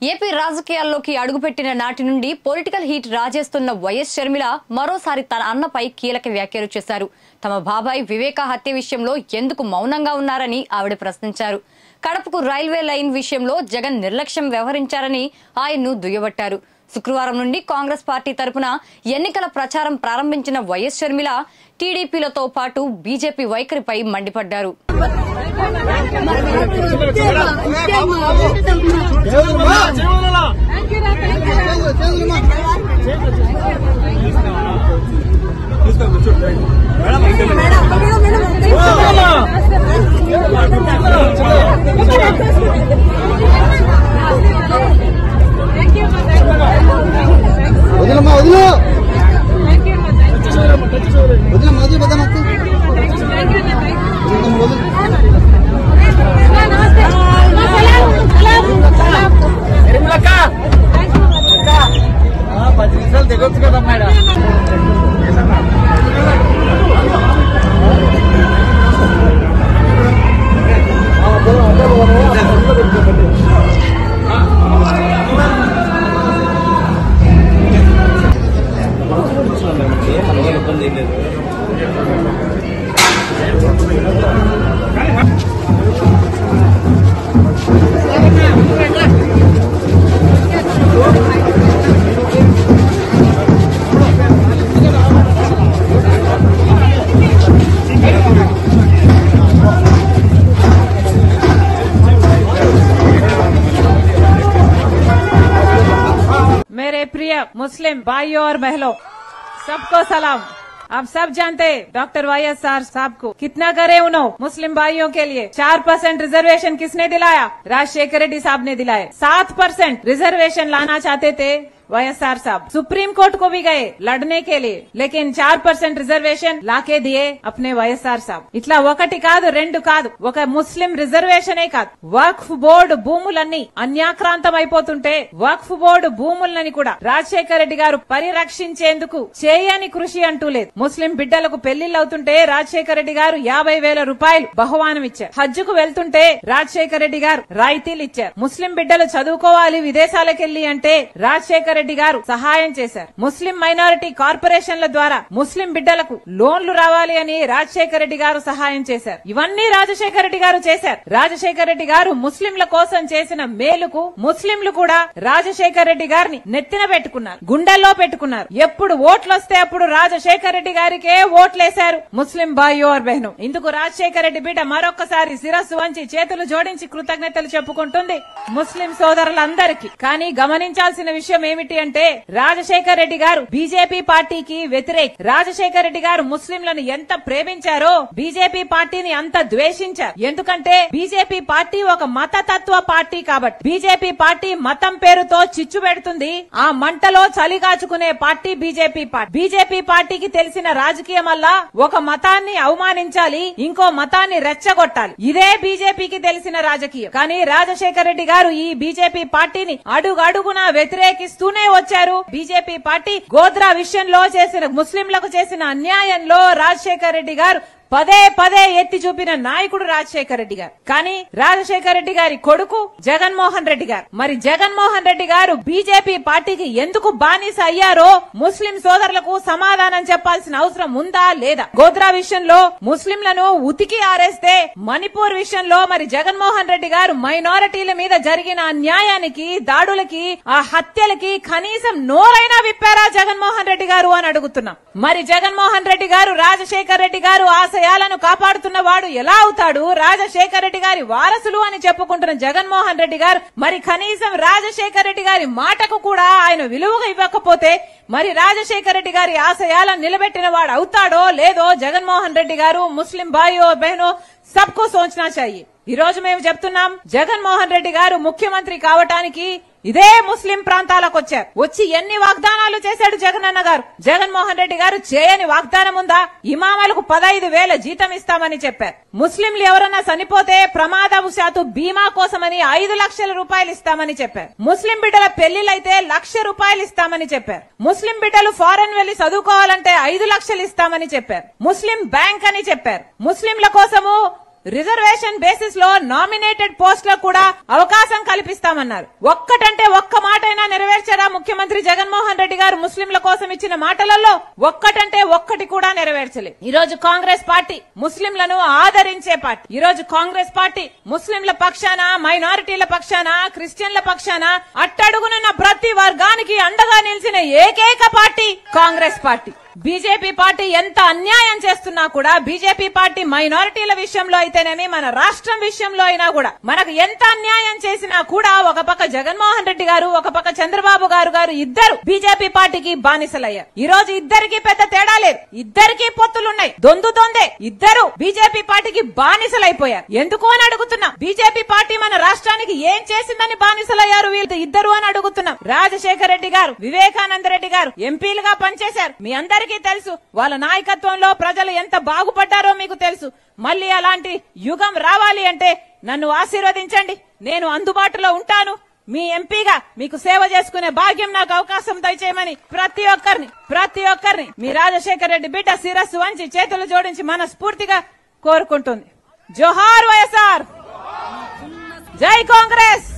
AP రాజకీయాల్లోకి అడుగుపెట్టిన నాటి నుండి పొలిటికల్ హీట్ రాజేస్తున్న వైఎస్ షర్మిల మరోసారి తన అన్నపై కీలక వ్యాఖ్యలు చేశారు. తమ బాబాయ్ వివేక హత్య విషయంలో ఎందుకు మౌనంగా ఉన్నారని ఆవిడ ప్రశ్నించారు. కడపకు రైల్వే లైన్ విషయంలో జగన్ నిర్లక్ష్యం వ్యవహరించారని ఆయన్ను దుయ్యబట్టారు. శుక్రవారం నుండి కాంగ్రెస్ పార్టీ తరపున ఎన్నికల ప్రచారం ప్రారంభించిన వైఎస్ షర్మిల టీడీపీలతో పాటు బీజేపీ వైఖరిపై మండిపడ్డారు. मेरे प्रिय मुस्लिम भाइयों और बहनों, सबको सलाम। आप सब जानते हैं डॉक्टर वाईएसआर साहब को कितना करे उन्होंने मुस्लिम भाइयों के लिए। 4% रिजर्वेशन किसने दिलाया? राजशेखर रेड्डी साहब ने दिलाया। 7% रिजर्वेशन लाना चाहते थे వైఎస్ఆర్ साहब, सुप्रीम कोर्ट को भी गए लड़ने के लिए, लेकिन 4% రిజర్వేషన్ లాకే దియే అప్నే వైఎస్ఆర్ సాబ్. ఇట్లా ఒకటి కాదు రెండు కాదు, ఒక ముస్లిం రిజర్వేషనే కాదు, వక్ఫ్ బోర్డు భూములన్నీ అన్యాక్రాంతం అయిపోతుంటే వక్ఫ్ బోర్డు భూములని కూడా రాజశేఖర రెడ్డి గారు పరిరక్షించేందుకు చేయని కృషి అంటూ లేదు. ముస్లిం బిడ్డలకు పెళ్లిళ్ళు అవుతుంటే రాజశేఖర రెడ్డి గారు 50,000 రూపాయలు బహుమానం ఇచ్చారు. హజ్జుకు వెళ్తుంటే రాజశేఖర రెడ్డి గారు రాయితీలు ఇచ్చారు. ముస్లిం బిడ్డలు చదువుకోవాలి విదేశాలకెళ్లి అంటే రాజశేఖర రెడ్డి గారు సహాయం చేశారు. ముస్లిం మైనారిటీ కార్పొరేషన్ల ద్వారా ముస్లిం బిడ్డలకు లోన్లు రావాలి అని రాజశేఖర రెడ్డి గారు సహాయం చేశారు. ఇవన్నీ రాజశేఖర రెడ్డి గారు చేశారు. రాజశేఖర రెడ్డి గారు ముస్లింల కోసం చేసిన మేలుకు ముస్లింలు కూడా రాజశేఖర రెడ్డి గారిని నెత్తిన పెట్టుకున్నారు, గుండెల్లో పెట్టుకున్నారు. ఎప్పుడు ఓట్లు వస్తే అప్పుడు రాజశేఖర రెడ్డి గారికే ఓట్లేశారు ముస్లిం భాయ్యో और బహనో. ఇందుకు రాజశేఖర రెడ్డి బిడ్డ మరొకసారి శిరస్సు వంచి చేతులు జోడించి కృతజ్ఞతలు చెప్పుకుంటుంది ముస్లిం సోదరులందరికీ. కానీ గమనించాల్సిన విషయం ఏమిటి అంటే రాజశేఖర రెడ్డి గారు బీజేపీ పార్టీకి వ్యతిరేక. రాజశేఖర రెడ్డి గారు ముస్లింలను ఎంత ప్రేమించారో బీజేపీ పార్టీని అంత ద్వేషించారు. ఎందుకంటే బీజేపీ పార్టీ ఒక మతతత్వ పార్టీ కాబట్టి. బీజేపీ పార్టీ మతం పేరుతో చిచ్చు పెడుతుంది, ఆ మంటలో చలిగాచుకునే పార్టీ బీజేపీ పార్టీ. బీజేపీ పార్టీకి తెలిసిన రాజకీయం వల్ల ఒక మతాన్ని అవమానించాలి, ఇంకో మతాన్ని రెచ్చగొట్టాలి. ఇదే బీజేపీకి తెలిసిన రాజకీయం. కానీ రాజశేఖర రెడ్డి గారు ఈ బీజేపీ పార్టీని అడుగడుగునా వ్యతిరేకిస్తూనే వచ్చారు. బీజేపీ పార్టీ గోద్రా విషయంలో చేసిన ముస్లింలకు చేసిన అన్యాయంలో రాజశేఖర రెడ్డి గారు పదే పదే ఎత్తి చూపిన నాయకుడు రాజశేఖర రెడ్డి గారు. కానీ రాజశేఖర రెడ్డి గారి కొడుకు జగన్మోహన్ రెడ్డి గారు, మరి జగన్మోహన్ రెడ్డి గారు బీజేపీ పార్టీకి ఎందుకు బానిస అయ్యారో ముస్లిం సోదరులకు సమాధానం చెప్పాల్సిన అవసరం ఉందా లేదా? గోద్రా విషయంలో ముస్లింలను ఉతికి ఆరేస్తే మణిపూర్ విషయంలో మరి జగన్మోహన్ రెడ్డి గారు మైనారిటీల మీద జరిగిన అన్యాయానికి, దాడులకి, ఆ హత్యలకి కనీసం నోరైనా విప్పారా జగన్మోహన్ రెడ్డి గారు అని అడుగుతున్నాం. మరి జగన్మోహన్ రెడ్డి గారు రాజశేఖర రెడ్డి గారు ఆశయాలను కాపాడుతున్న వాడు ఎలా అవుతాడు? రాజశేఖర రెడ్డి గారి వారసులు అని చెప్పుకుంటున్న జగన్మోహన్ రెడ్డి గారు మరి కనీసం రాజశేఖర రెడ్డి గారి మాటకు కూడా ఆయన విలువగా ఇవ్వకపోతే మరి రాజశేఖర రెడ్డి గారి ఆశయాలను నిలబెట్టిన వాడు అవుతాడో లేదో జగన్మోహన్ రెడ్డి గారు ముస్లిం భాయ్యో బహనో సబ్కో సోచనా చాహియే. ఈ రోజు మేము చెప్తున్నాం, జగన్మోహన్ రెడ్డి గారు ముఖ్యమంత్రి కావటానికి ఇదే ముస్లిం ప్రాంతాలకు వచ్చారు. వచ్చి ఎన్ని వాగ్దానాలు చేశాడు జగనన్న గారు? జగన్మోహన్ రెడ్డి గారు చేయని వాగ్దానం ఉందా? ఇమామలకు 15,000 జీతం ఇస్తామని చెప్పారు. ముస్లింలు ఎవరన్నా చనిపోతే ప్రమాదవశాత్తు బీమా కోసమని 5 లక్షల రూపాయలు ఇస్తామని చెప్పారు. ముస్లిం బిడ్డల పెళ్లిళ్లైతే 1,00,000 రూపాయలు ఇస్తామని చెప్పారు. ముస్లిం బిడ్డలు ఫారెన్ వెళ్లి చదువుకోవాలంటే 5 లక్షలు ఇస్తామని చెప్పారు. ముస్లిం బ్యాంక్ అని చెప్పారు. ముస్లింల కోసము రిజర్వేషన్ బేసిస్ లో నామినేటెడ్ పోస్టులకు కూడా అవకాశం కల్పిస్తామన్నారు. ఒక్కటంటే ఒక్క మాటైనా నెరవేర్చారా ముఖ్యమంత్రి జగన్మోహన్ రెడ్డి గారు? ముస్లింల కోసం ఇచ్చిన మాటలలో ఒక్కటంటే ఒక్కటి కూడా నెరవేర్చలేదు. ఈ రోజు కాంగ్రెస్ పార్టీ ముస్లింలను ఆదరించే పార్టీ. ఈ రోజు కాంగ్రెస్ పార్టీ ముస్లింల పక్షాన, మైనారిటీల పక్షాన, క్రిస్టియన్ల పక్షాన, అట్టడుగునున్న ప్రతి వర్గానికి అండగా నిలిచిన ఏకైక party Congress party. BJP party ఎంత అన్యాయం చేస్తున్నా కూడా, బీజేపీ పార్టీ మైనారిటీల విషయంలో అయితేనేమి, మన రాష్ట్రం విషయంలో అయినా కూడా మనకు ఎంత అన్యాయం చేసినా కూడా ఒక పక్క జగన్మోహన్ రెడ్డి గారు, ఒక పక్క చంద్రబాబు గారు ఇద్దరు బీజేపీ పార్టీకి బానిసలయ్యారు. ఈ రోజు ఇద్దరికి పెద్ద తేడా లేదు, ఇద్దరికి పొత్తులున్నాయి, దొందే ఇద్దరు బీజేపీ పార్టీకి బానిసలైపోయారు. ఎందుకు అని అడుగుతున్నాం. బీజేపీ పార్టీ మన రాష్ట్రానికి ఏం చేసిందని బానిసలయ్యారు వీళ్ళు ఇద్దరు అని అడుగుతున్నాం. రాజశేఖర రెడ్డి గారు, వివేకానంద రెడ్డి గారు ఎంపీలుగా పనిచేశారు. మీ అందరికీ తెలుసు. వాళ్ళ నాయకత్వంలో ప్రజలు ఎంత బాగుపడ్డారో మీకు తెలుసు. మళ్ళీ అలాంటి యుగం రావాలి అంటే నన్ను ఆశీర్వదించండి. నేను అందుబాటులో ఉంటాను. మీ ఎంపీగా మీకు సేవ చేసుకునే భాగ్యం నాకు అవకాశం దయచేయమని ప్రతి ఒక్కరిని మీ రాజశేఖర రెడ్డి బిడ్డ శిరస్సు వంచి చేతులు జోడించి మనస్ఫూర్తిగా కోరుకుంటుంది. జోహార్ వైఎస్ఆర్, జై కాంగ్రెస్.